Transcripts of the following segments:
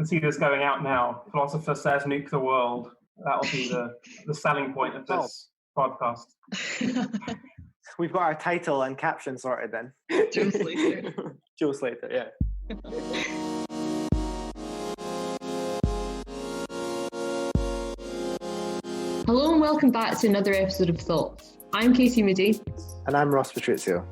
can see this going out now. Philosopher says nuke the world. That'll be the selling point of this podcast. We've got our title and caption sorted then. Joe Slater. Joe Slater, yeah. Hello and welcome back to another episode of Thoughts. I'm Moody. And I'm Ross Patrizio.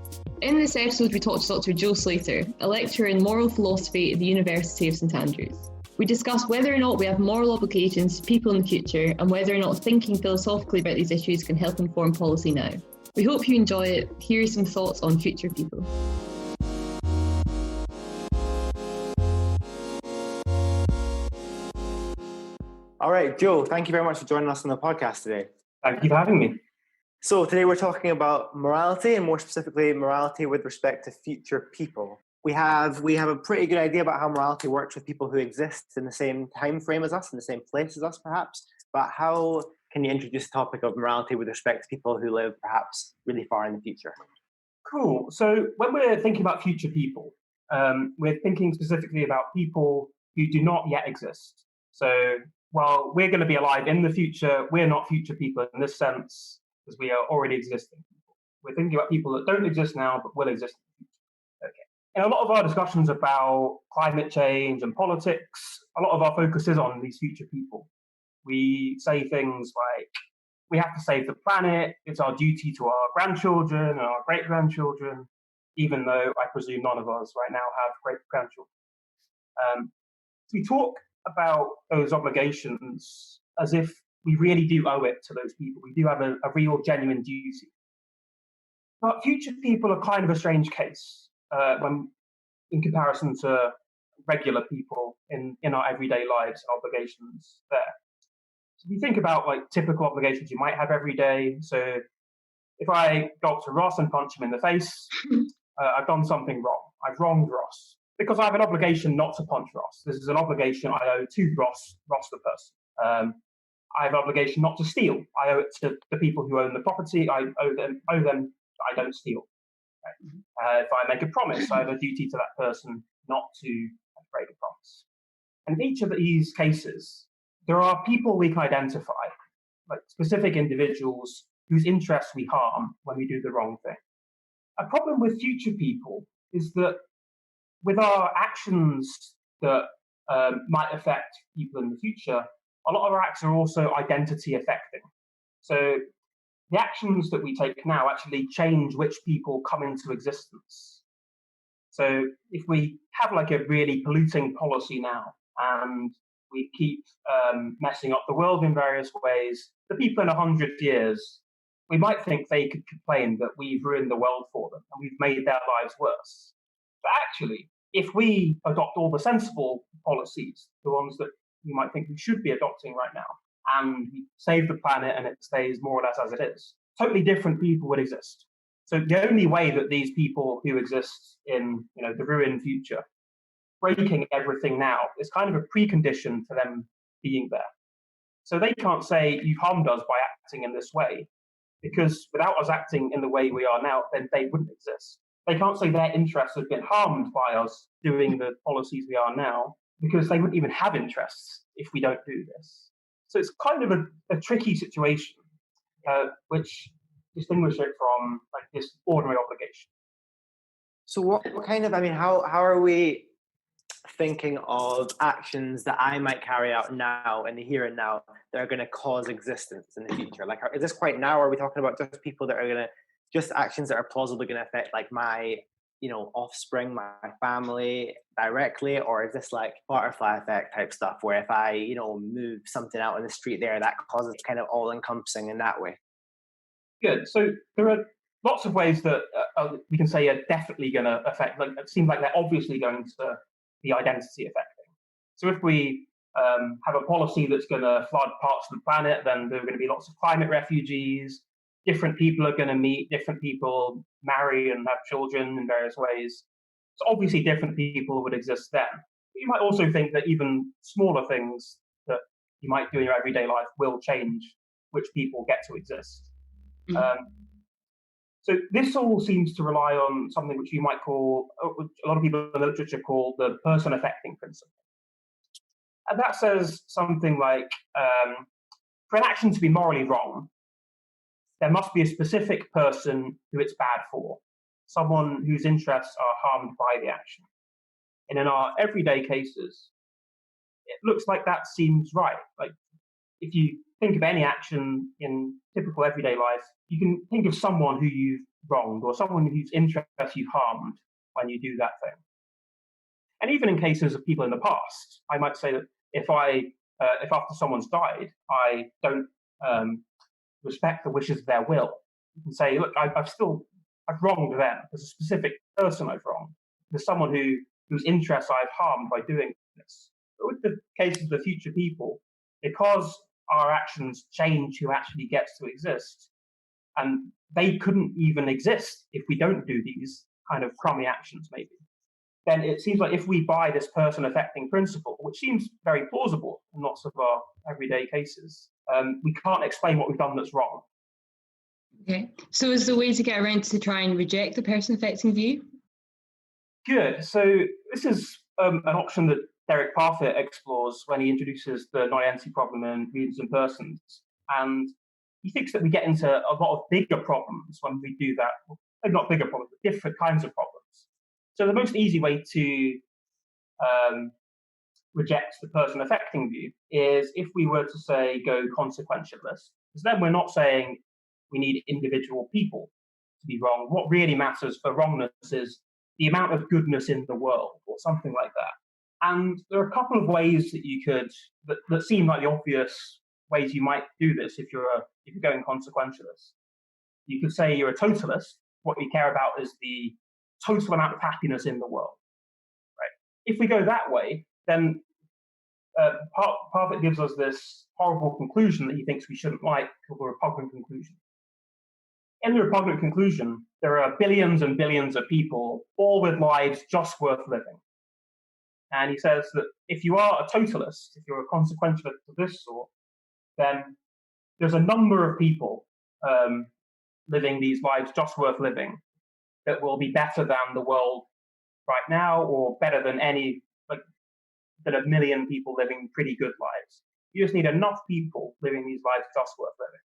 In this episode, we talked to Dr. Joe Slater, a lecturer in moral philosophy at the University of St Andrews. We discussed whether or not we have moral obligations to people in the future and whether or not thinking philosophically about these issues can help inform policy now. We hope you enjoy it. Here are some thoughts on future people. All right, Joe, thank you very much for joining us on the podcast today. Thank you for having me. So today we're talking about morality, and more specifically, morality with respect to future people. We have a pretty good idea about how morality works with people who exist in the same time frame as us, in the same place as us, perhaps. But how can you introduce the topic of morality with respect to people who live perhaps really far in the future? Cool. So when we're thinking about future people, we're thinking specifically about people who do not yet exist. So while we're going to be alive in the future, we're not future people in this sense, because we are already existing people. We're thinking about people that don't exist now, but will exist in the future. Okay. In a lot of our discussions about climate change and politics, a lot of our focus is on these future people. We say things like, we have to save the planet, it's our duty to our grandchildren and our great-grandchildren, even though I presume none of us right now have great-grandchildren. We talk about those obligations as if we really do owe it to those people. We do have a real, genuine duty. But future people are kind of a strange case when, in comparison to regular people in our everyday lives and obligations there. So if you think about like typical obligations you might have every day. So if I go up to Ross and punch him in the face, I've done something wrong. I've wronged Ross. Because I have an obligation not to punch Ross. This is an obligation I owe to Ross the person. I have an obligation not to steal. I owe it to the people who own the property. I owe them I don't steal. Right? If I make a promise, I have a duty to that person not to break a promise. And in each of these cases, there are people we can identify, like specific individuals whose interests we harm when we do the wrong thing. A problem with future people is that with our actions that might affect people in the future, a lot of our acts are also identity affecting. So the actions that we take now actually change which people come into existence. So if we have like a really polluting policy now and we keep messing up the world in various ways, the people in 100 years, we might think they could complain that we've ruined the world for them and we've made their lives worse. But actually, if we adopt all the sensible policies, the ones that you might think we should be adopting right now, and we save the planet and it stays more or less as it is, totally different people would exist. So the only way that these people who exist in the ruined future, breaking everything now, is kind of a precondition for them being there. So they can't say, you've harmed us by acting in this way, because without us acting in the way we are now, then they wouldn't exist. They can't say their interests have been harmed by us doing the policies we are now, because they wouldn't even have interests if we don't do this. So it's kind of a tricky situation, which distinguishes it from like this ordinary obligation. So what kind of, how are we thinking of actions that I might carry out now in the here and now that are going to cause existence in the future? Like, is this quite now? Or are we talking about just people that are going to, just actions that are plausibly going to affect like my, offspring, my family directly? Or is this like butterfly effect type stuff where if I, move something out in the street there, that causes kind of all encompassing in that way? Good. So there are lots of ways that we can say are definitely going to affect, like it seems like they're obviously going to be identity affecting. So if we have a policy that's going to flood parts of the planet, then there are going to be lots of climate refugees. Different people are going to meet, different people marry and have children in various ways. So obviously different people would exist then. But you might also think that even smaller things that you might do in your everyday life will change which people get to exist. So this all seems to rely on something which you might call, a lot of people in the literature call the person affecting principle. And that says something like, for an action to be morally wrong, there must be a specific person who it's bad for, someone whose interests are harmed by the action. And in our everyday cases, it looks like that seems right. Like, if you think of any action in typical everyday life, you can think of someone who you've wronged or someone whose interests you've harmed when you do that thing. And even in cases of people in the past, I might say that if after someone's died, I don't respect the wishes of their will, you can say, look, I've wronged them. There's a specific person I've wronged. There's someone whose interests I've harmed by doing this. But with the case of the future people, because our actions change who actually gets to exist, and they couldn't even exist if we don't do these kind of crummy actions, maybe, then it seems like if we buy this person affecting principle, which seems very plausible in lots of our everyday cases, we can't explain what we've done that's wrong. Okay. So is the way to get around to try and reject the person affecting view? Good. So this is an option that Derek Parfit explores when he introduces the non-identity problem in Readers and Persons. And he thinks that we get into a lot of bigger problems when we do that. Well, not bigger problems, but different kinds of problems. So the most easy way to reject the person affecting view is if we were to say go consequentialist, because then we're not saying we need individual people to be wrong. What really matters for wrongness is the amount of goodness in the world, or something like that. And there are a couple of ways that you could that seem like the obvious ways you might do this if you're going consequentialist. You could say you're a totalist. What you care about is the total amount of happiness in the world. Right? If we go that way, then Parfit gives us this horrible conclusion that he thinks we shouldn't like, called the repugnant conclusion. In the repugnant conclusion, there are billions and billions of people, all with lives just worth living. And he says that if you are a totalist, if you're a consequentialist of this sort, then there's a number of people living these lives just worth living that will be better than the world right now, or better than than a million people living pretty good lives. You just need enough people living these lives just worth living.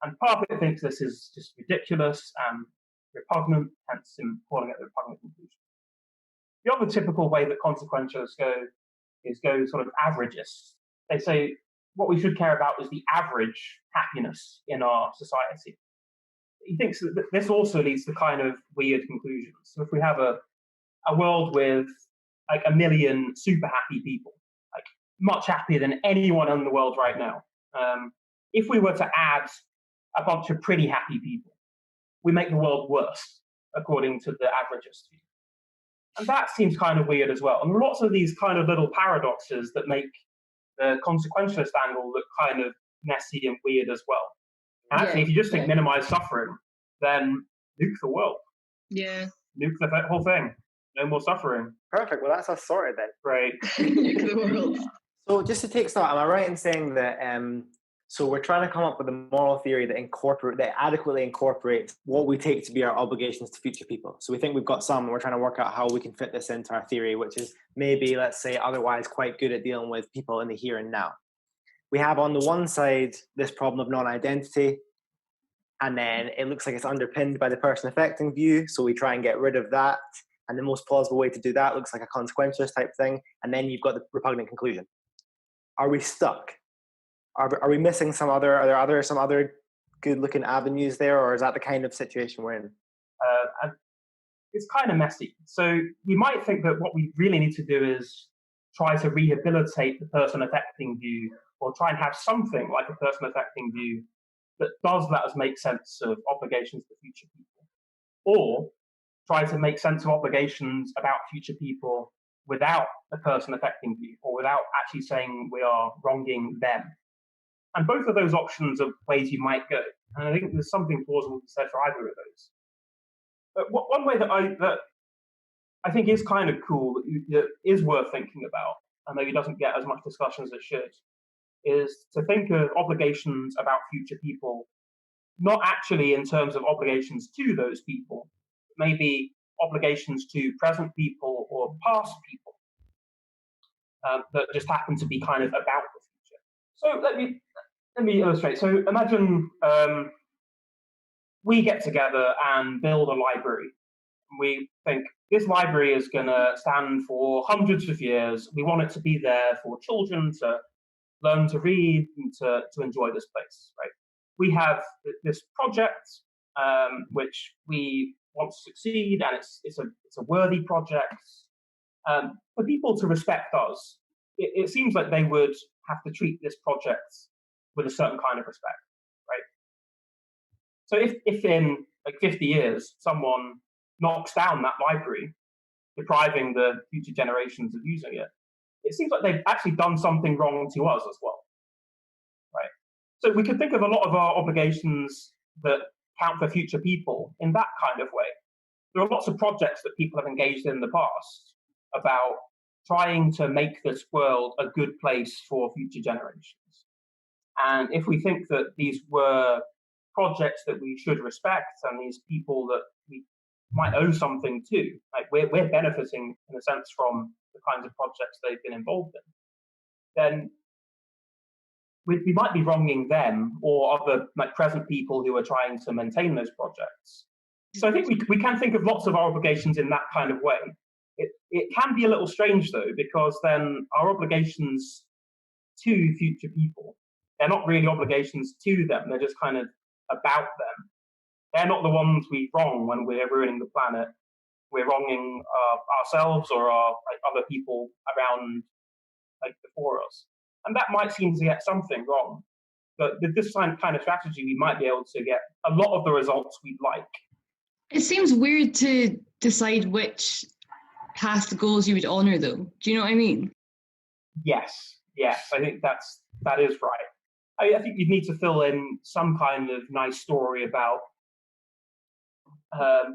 And Parfit thinks this is just ridiculous and repugnant, hence him calling it the repugnant conclusion. The other typical way that consequentialists go sort of averagist. They say what we should care about is the average happiness in our society. He thinks that this also leads to kind of weird conclusions. So if we have a world with like a million super happy people, like much happier than anyone in the world right now, if we were to add a bunch of pretty happy people, we make the world worse, according to the averagist view. And that seems kind of weird as well. And there are lots of these kind of little paradoxes that make the consequentialist angle look kind of messy and weird as well. And actually, if you just think minimize suffering, then nuke the world. Yeah. Nuke the whole thing. No more suffering. Perfect. Well, that's us sorted then. Great. Nuke the world. So just to take stock, am I right in saying that so we're trying to come up with a moral theory that adequately incorporates what we take to be our obligations to future people? So we think we've got some, and we're trying to work out how we can fit this into our theory, which is maybe, let's say, otherwise quite good at dealing with people in the here and now. We have on the one side this problem of non-identity, and then it looks like it's underpinned by the person affecting view, so we try and get rid of that. And the most plausible way to do that looks like a consequentialist type thing, and then you've got the repugnant conclusion. Are we stuck? Are we missing some other? Are there some other good-looking avenues there, or is that the kind of situation we're in? It's kind of messy. So we might think that what we really need to do is try to rehabilitate the person affecting view, or try and have something like a person affecting view that does let us make sense of obligations to future people, or try to make sense of obligations about future people without a person affecting view, or without actually saying we are wronging them. And both of those options are ways you might go. And I think there's something plausible to be said for either of those. But one way that I think is kind of cool, that is worth thinking about, and maybe doesn't get as much discussion as it should, is to think of obligations about future people, not actually in terms of obligations to those people, maybe obligations to present people or past people. that just happen to be kind of about the future. So let me illustrate. So imagine we get together and build a library. We think this library is going to stand for hundreds of years. We want it to be there for children to learn to read and to enjoy this place, right? We have this project which we want to succeed, and it's a worthy project. For people to respect us, it seems like they would have to treat this project with a certain kind of respect, right? So if in like 50 years someone knocks down that library, depriving the future generations of using it, it seems like they've actually done something wrong to us as well, right? So we could think of a lot of our obligations that count for future people in that kind of way. There are lots of projects that people have engaged in the past about trying to make this world a good place for future generations. And if we think that these were projects that we should respect and these people that we might owe something to, like we're benefiting in a sense from the kinds of projects they've been involved in, then we might be wronging them or other like present people who are trying to maintain those projects. So I think we can think of lots of our obligations in that kind of way. It can be a little strange though, because then our obligations to future people, they're not really obligations to them, they're just kind of about them. They're not the ones we wrong when we're ruining the planet. We're wronging ourselves or like other people around, like before us. And that might seem to get something wrong. But with this kind of strategy, we might be able to get a lot of the results we'd like. It seems weird to decide which past goals you would honour, though. Do you know what I mean? Yes, I think that is right. I think you need to fill in some kind of nice story about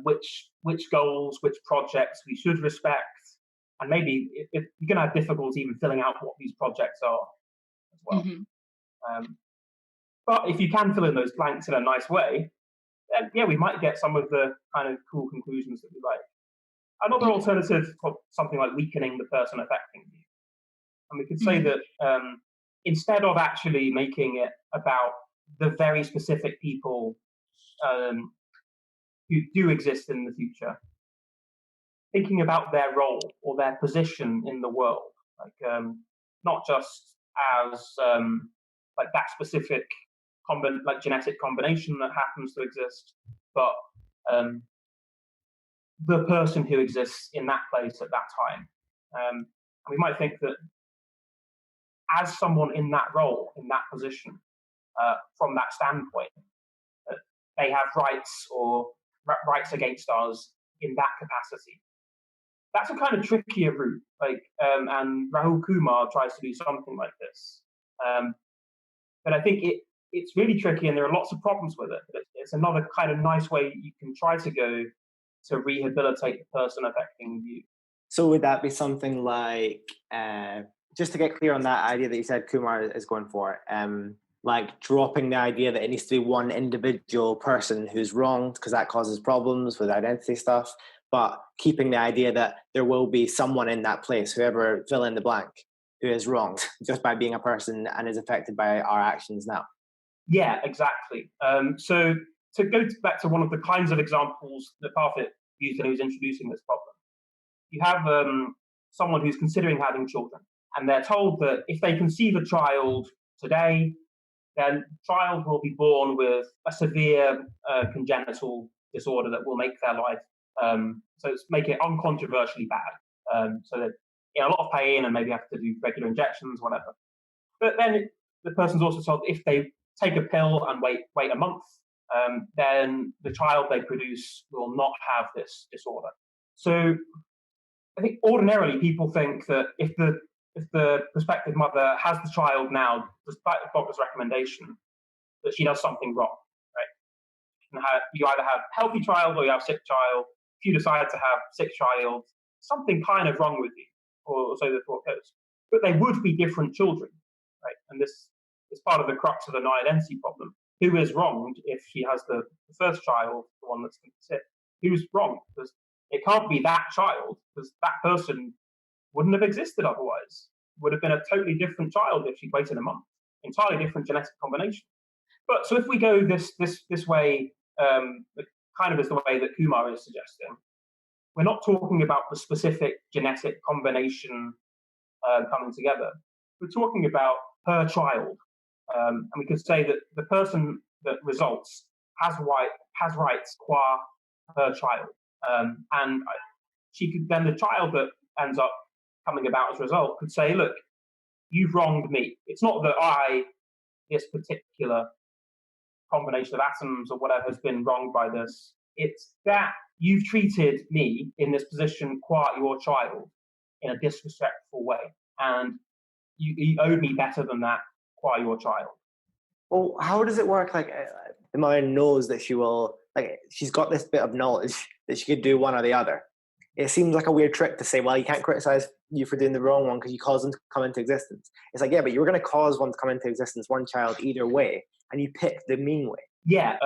which goals, which projects we should respect, and maybe if you're going to have difficulty even filling out what these projects are as well. Mm-hmm. But if you can fill in those blanks in a nice way, then yeah, we might get some of the kind of cool conclusions that we like. Another alternative for something like weakening the person affecting you. And we could say that instead of actually making it about the very specific people who do exist in the future, thinking about their role or their position in the world, like not just as like that specific like genetic combination that happens to exist, but the person who exists in that place at that time. And we might think that as someone in that role, in that position, from that standpoint, that they have rights or rights against us in that capacity. That's a kind of trickier route, like, and Rahul Kumar tries to do something like this. But I think it's really tricky, and there are lots of problems with it. But it's another kind of nice way you can try to go to rehabilitate the person affecting you. So would that be something like, just to get clear on that idea that you said Kumar is going for, like dropping the idea that it needs to be one individual person who's wronged because that causes problems with identity stuff, but keeping the idea that there will be someone in that place, whoever, fill in the blank, who is wronged just by being a person and is affected by our actions now. Yeah, exactly. So to go back to one of the kinds of examples that Parfit used when he was introducing this problem, you have someone who's considering having children, and they're told that if they conceive a child today, then the child will be born with a severe congenital disorder that will make their life, so it's make it uncontroversially bad. So they're in a lot of pain and maybe have to do regular injections, whatever. But then the person's also told if they take a pill and wait a month, then the child they produce will not have this disorder. So I think ordinarily people think that if the prospective mother has the child now, despite the doctor's recommendation, that she does something wrong, right? You either have a healthy child or you have a sick child. If you decide to have a sick child, something kind of wrong with you, or so the thought goes. But they would be different children, right? And this is part of the crux of the no-identity problem. Who is wronged if she has the first child, the one that's sick? Who's wrong? Because it can't be that child, because that person wouldn't have existed otherwise. would have been a totally different child if she'd waited a month. Entirely different genetic combination. But so if we go this way, kind of is the way that Kumar is suggesting, we're not talking about the specific genetic combination coming together. We're talking about her child, and we could say that the person that results has rights qua her child, and she could then, the child that ends up coming about as a result, could say, look, you've wronged me. It's not that this particular combination of atoms or whatever has been wronged by this. It's that you've treated me in this position qua your child in a disrespectful way, and you owe me better than that qua your child. Well, how does it work? Like, the mother knows that she's got this bit of knowledge that she could do one or the other. It seems like a weird trick to say, well, you can't criticize you for doing the wrong one because you caused them to come into existence. It's like, yeah, but you were going to cause one to come into existence, one child, either way, and you picked the mean way. Yeah.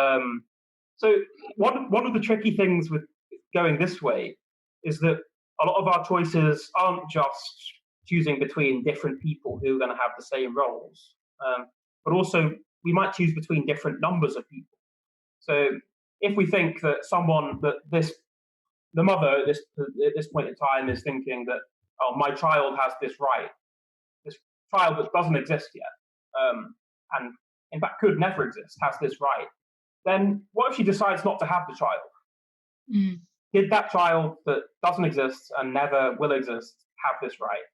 So one of the tricky things with going this way is that a lot of our choices aren't just choosing between different people who are going to have the same roles, but also we might choose between different numbers of people. So if we think that the mother at this point in time is thinking that, oh, my child has this right, this child that doesn't exist yet, and in fact could never exist, has this right, then what if she decides not to have the child? Mm. Did that child that doesn't exist and never will exist have this right?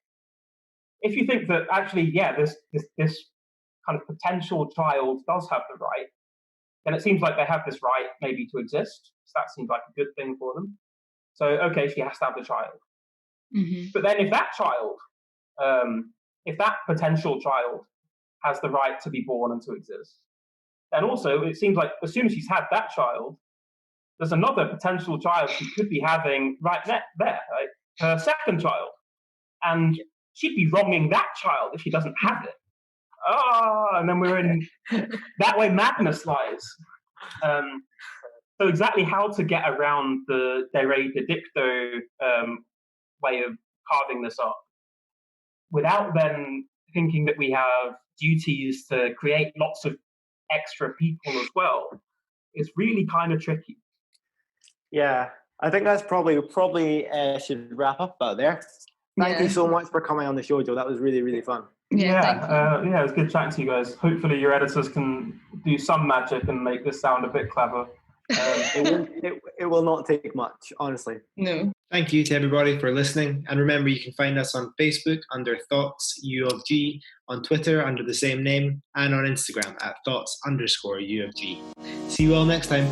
If you think that actually, yeah, this kind of potential child does have the right, then it seems like they have this right maybe to exist. So that seems like a good thing for them. So, okay, she has to have the child. Mm-hmm. But then if that child, if that potential child has the right to be born and to exist, then also it seems like as soon as she's had that child, there's another potential child she could be having right there, right? Her second child. And she'd be wronging that child if she doesn't have it. And then we're in that way madness lies. So exactly how to get around the de re de dicto way of carving this up without then thinking that we have duties to create lots of extra people as well is really kind of tricky. Yeah, I think that's probably should wrap up about there. Thank you so much for coming on the show, Joe. That was really, really fun. Yeah, it was good chatting to you guys. Hopefully your editors can do some magic and make this sound a bit clever. It will not take much, honestly. No. Thank you to everybody for listening. And remember, you can find us on Facebook under Thoughts U of G, on Twitter under the same name, and on Instagram at Thoughts_U of G. See you all next time.